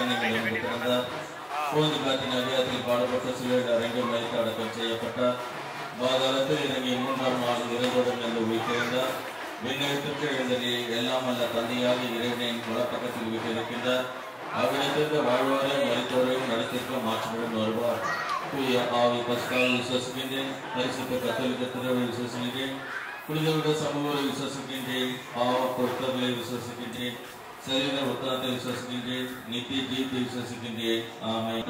கண்ணிகளிலிருந்து பிறந்தார். போது காட்டின் அதிகாரத்தில் பாடப்பட்ட சிலர் அரங்கில் வைத்து அடக்கம் செய்யப்பட்டார். பாதாளத்தில் இறங்கி 3ஆம் நாள் இறந்தோடும் என்று உயிர்த்தெழுந்தார். விண்ணகத்திற்கு எழுந்தடி எல்லாம் அல்ல தந்தையாக இறைவனின் வலப்பக்கத்தில் விட்டிருக்கின்றார். அவ்விடத்திற்கு வாழ்வாரையும் மரித்தோரையும் நடத்திற்கும் மாற்றமுடன் வருவார். தூய ஆவி பஸ்காவை விசுவசிக்கின்றேன். பரிசுத்த கத்தோலிக்க திருவை விசுவசிக்கின்றேன். புனிதவிட சமூகத்தை விசுவசிக்கின்றேன். பாவ பொருட்களை விசுவசிக்கின்றேன். சரீர உத்தரத்தை விசுவசிக்கின்றேன். நித்திய ஜீவத்தை விசுவசிக்கின்றேன். ஆமென்.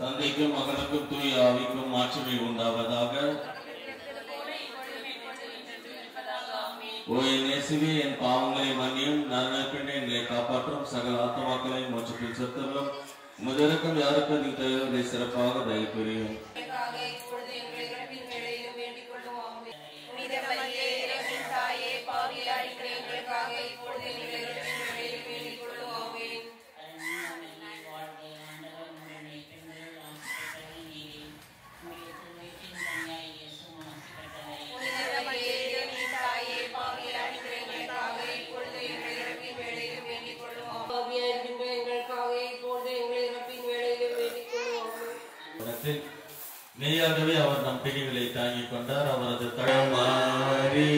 தந்தைக்கும் மகனுக்கும் தூய ஆவிக்கும் மாற்றமை உண்டாவதாக. ஓ என் இயேசுவே, என் பாவங்களை மன்னியும், நன்மைப்பின் எங்களை காப்பாற்றும், சகல ஆத்மாக்களை மோட்சத்தில் செலுத்தலும், முதலுக்கும் யாருக்கு நீ தயவுகளை சிறப்பாக தயவு புரியும். மெய்யாகவே அவர் நம் பிரிவுகளை தாங்கிக் கொண்டார். அவரது தடமாறி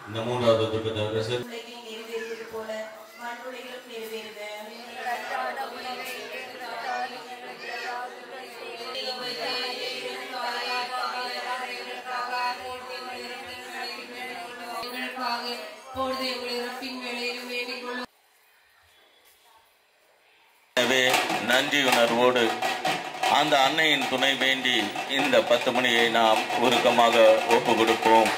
இந்த 3வது துக்கத்தை நன்றியுணர்வோடு அந்த அன்னையின் துணை வேண்டி இந்த 10 மணியை நாம் உருக்கமாக ஒப்பு கொடுப்போம்.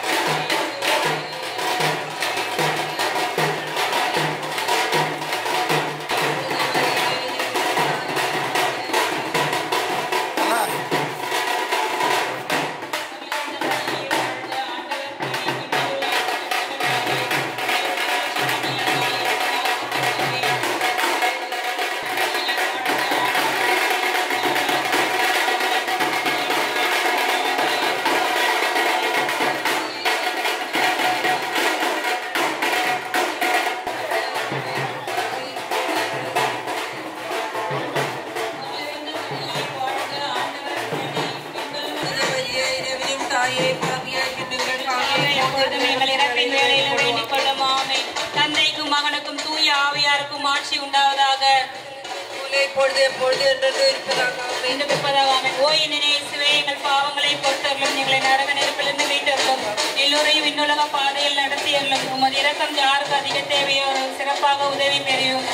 தந்தைக்கும் மகனுக்கும் தூய ஆவியாருக்கும் ஆட்சி உண்டாவதாக. எங்கள் பாவங்களை பொறுத்தவர்களும் எங்களை நரக நெருப்பிலிருந்து மீட்டவர்களும் எல்லோரையும் விண்ணுலக பாதையில் நடத்தியவர்களும் உமது இரக்கம் யாருக்கு அதிக தேவையோ சிறப்பாக உதவி பெரியும்.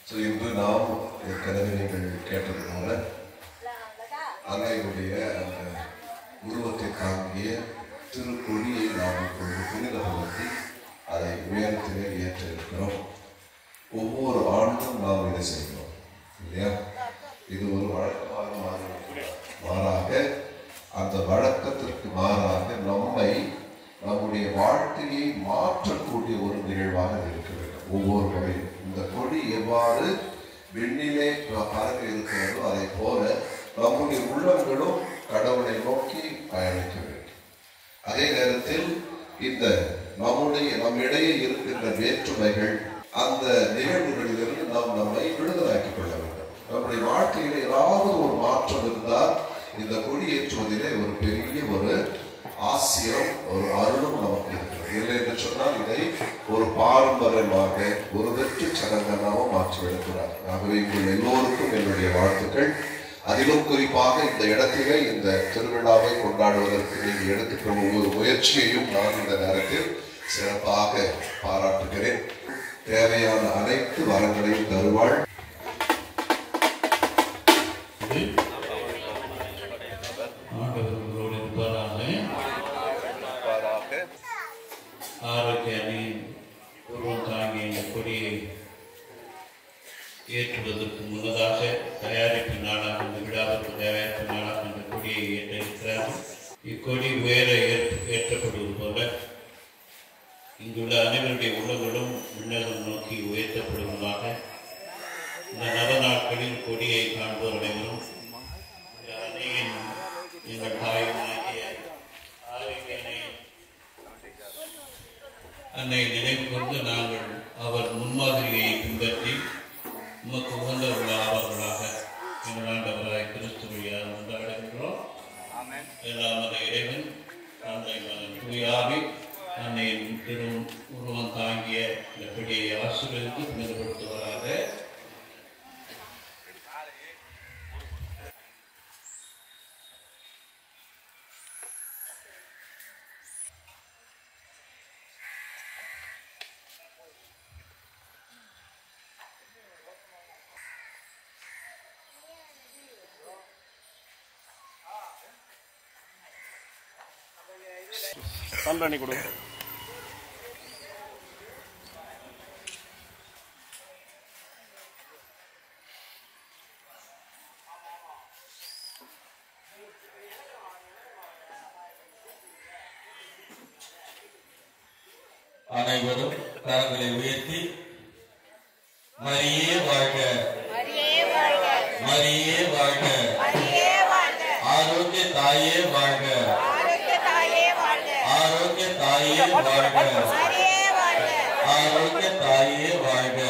ஸோ இன்று நாம் ஏற்கனவே நீங்கள் கேட்டது போல அன்னையுடைய அந்த உருவத்தை தாங்கிய திருக்கொடியை நாம் இப்பொழுது புனிதப்படுத்தி அதை உயரத்திலே ஏற்ற இருக்கிறோம். ஒவ்வொரு ஆண்டும் நாம் இதை செய்கிறோம் இல்லையா? இது ஒரு வழக்கமாக மாறாக அந்த வழக்கத்திற்கு மாறாக நம்முடைய வாழ்க்கையை மாற்றக்கூடிய ஒரு நிகழ்வாக இருக்க வேண்டும். ஒவ்வொரு முறையும் இந்த கொடி எவ்வாறு விண்ணிலே பறக்க இருக்கிறதோ அதை போல நம்முடைய உள்ளங்களும் கடவுளை நோக்கி பயணிக்க வேண்டும். அதே நேரத்தில் இந்த நம்மிடையே இருக்கின்ற வேற்றுமைகள் அந்த நிகழ்வுகளிலிருந்து நாம் நம்மை விடுதலாக்கிக் கொள்ள வேண்டும். நம்முடைய வாழ்க்கையில் ஏதாவது ஒரு மாற்றம் இருந்தால் இந்த கொடி ஏற்றுவதிலே ஒரு பெரிய ஒரு ஆசியம் ஒரு அருளும் நமக்கு இருக்கிறது. இல்லை என்று சொன்னால் இதை ஒரு பாரம்பரியமாக ஒரு வெற்றி சடங்காக மாற்றிவிடக்கூடாது. ஆகவே உங்கள் எல்லோருக்கும் என்னுடைய வாழ்த்துக்கள். அதிலும் குறிப்பாக இந்த இடத்திலே இந்த திருவிழாவை கொண்டாடுவதற்கு நீங்கள் எடுத்துக்கொள்ளும் ஒவ்வொரு முயற்சியையும் நான் இந்த நேரத்தில் சிறப்பாக பாராட்டுகிறேன். தேவையான அனைத்து வரங்களையும் தருவாள். உருவம் தாங்கிய இந்த கொடியை ஏற்றுவதற்கு முன்னதாக தயாரிப்பு நாளாக இந்த விழாவிற்கு தயாரிப்பு நாளாக இந்த கொடியை ஏற்ற இருக்கிறார்கள். இக்கொடி உயர ஏற்றப்படுவது போல இங்குள்ள அனைவருடைய உள்ளங்களும் விண்ணகம் நோக்கி உயர்த்தப்படுவதாக இந்த நவ நாட்களில் கொடியை காண்போர் அனைவரும் அன்னையின் எங்கள் தாயும் அன்னை நினைவு கொண்டு நாங்கள் அவர் முன்மாதிரியை பின்பற்றி உமக்கு உகந்தவர்களாக எங்கள் ஆண்டவராய் கிறிஸ்து வழியாக கொண்டாடுகின்றோம். எல்லாம் அந்த இறைவன் தந்தை மகன் தூயாவி அன்னையின் உருவம் தாங்கிய இந்த பிடியை ஆசீர்வதித்து புனிதப்படுத்துவதாக. தண்டனை கொடு. அனைவரும் கரங்களை உயர்த்தி மரியே வாழ்க, மரியே வாழ்க, ஆரோக்கிய தாயே வாழ்க, ஆரோக்கிய தாயே வாழ்க, ஆரோக்கிய தாயே வாழ்க.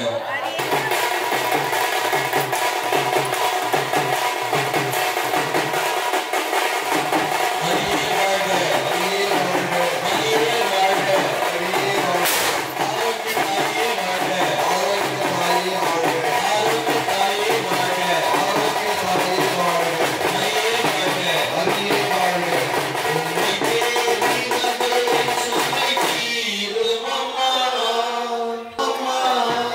Mama.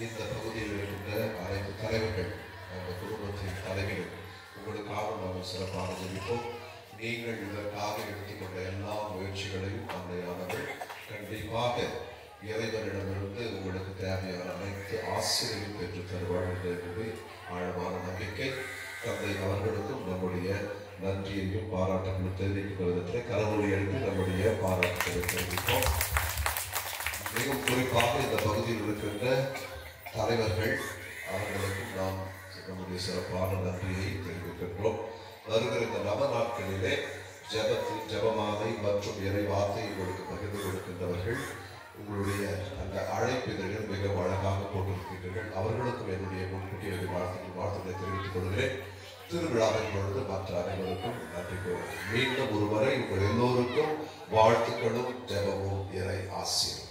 இந்த பகுதியில் இருக்கின்ற அனைத்து தலைவர்கள் அந்த குடும்பத்தின் தலைவர்கள் உங்களுக்காக நாங்கள் சிறப்பாக ஜெபிப்போம். நீங்கள் இதற்காக எடுத்துக்கொண்ட எல்லா முயற்சிகளையும் அன்னையானவர்கள் கண்டிப்பாக இறைவனிடமிருந்து உங்களுக்கு தேவையான அனைத்து ஆசிரியரையும் பெற்று தருவார்கள் என்பது ஆழமான நம்பிக்கை. தந்தை அவர்களுக்கும் நம்முடைய நன்றியையும் பாராட்டுகளும் தெரிவிக்கும் விதத்தில் கரவொலி எடுத்து நம்முடைய பாராட்டுகளை தெரிவிப்போம். மிகவும் குறிப்பாக இந்த பகுதியில் இருக்கின்ற தலைவர்கள் அவர்களுக்கும் நாம் நம்முடைய சிறப்பான நன்றியை தெரிவிக்கின்றோம். வருகிற இந்த நவ நாட்களிலே ஜபமாலை மற்றும் இறை வார்த்தை உங்களுக்கு பகிர்ந்து கொடுக்கின்றவர்கள் உங்களுடைய அந்த அழைப்பிதழ்கள் மிக அழகாக போட்டிருக்கின்றீர்கள். அவர்களுக்கும் என்னுடைய முன்கூட்டிய வாழ்த்துக்களை தெரிவித்துக் கொள்கிறேன். திருவிழாவின் பொழுது மற்ற அனைவருக்கும் நன்றி கூறுகிறேன். மீண்டும் ஒருவரை உங்கள் எல்லோருக்கும் வாழ்த்துக்களும் ஜபமும் இறை ஆசீர்வாதம்.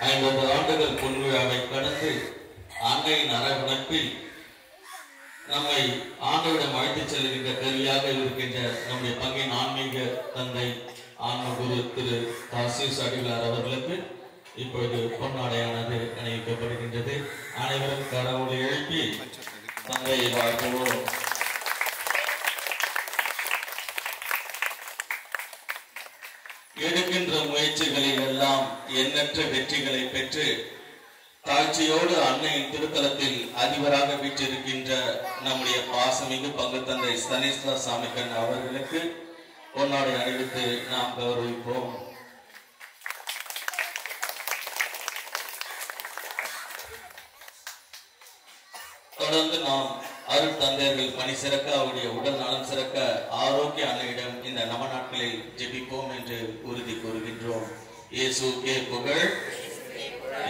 50 ஆண்டுகள் பொன்விழாவை கடந்து அன்னையின் அரவணைப்பில் நம்மை ஆண்டவிடம் அழைத்துச் செல்கின்ற கருவியாக இருக்கின்ற நம்முடைய பங்கின் ஆன்மீக தந்தை ஆன்மகுரு திரு தாசீஸ் அடிகளார் அவர்களுக்கு இப்பொழுது பொன்னாடையானது அணிவிக்கப்படுகின்றது. அனைவரும் கரவொலி எழுப்பி தந்தையை வாழ்த்துவோம். எடுக்கின்ற முயற்சிகளில் எல்லாம் எண்ணற்ற வெற்றிகளை பெற்று தாழ்ச்சியோடு அன்னையின் திருத்தலத்தில் அதிபராக வீற்றிருக்கின்ற நம்முடைய பாசமிகு பங்கு தந்தை ஸ்தனிஸ்தாஸ் சாமிக்கன் அவர்களுக்கு பொன்னாடை அணிவித்து நாம் கௌரவிப்போம். தொடர்ந்து நாம் அருட்தந்தையர்கள் பணி சிறக்க அவருடைய உடல் நலம் சிறக்க ஆரோக்கிய அன்னையிடம் இந்த நவ நாட்களில் ஜெபிப்போம் என்று உறுதி கூறுகின்றோம். இயேசுக்கே புகழ்,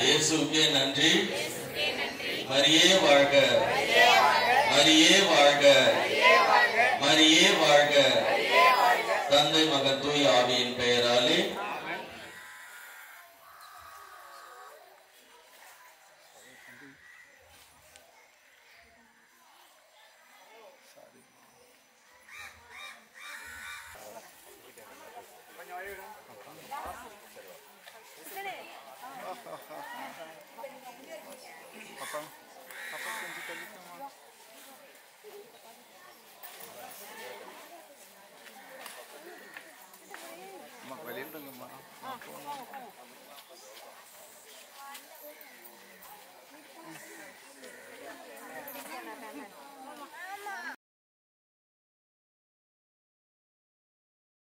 இயேசுக்கே நன்றி. மரியே வாழ்க, மரியே வாழ்க, மரியே வாழ்க. தந்தை மகன் தூய் ஆவியின் பெயராலே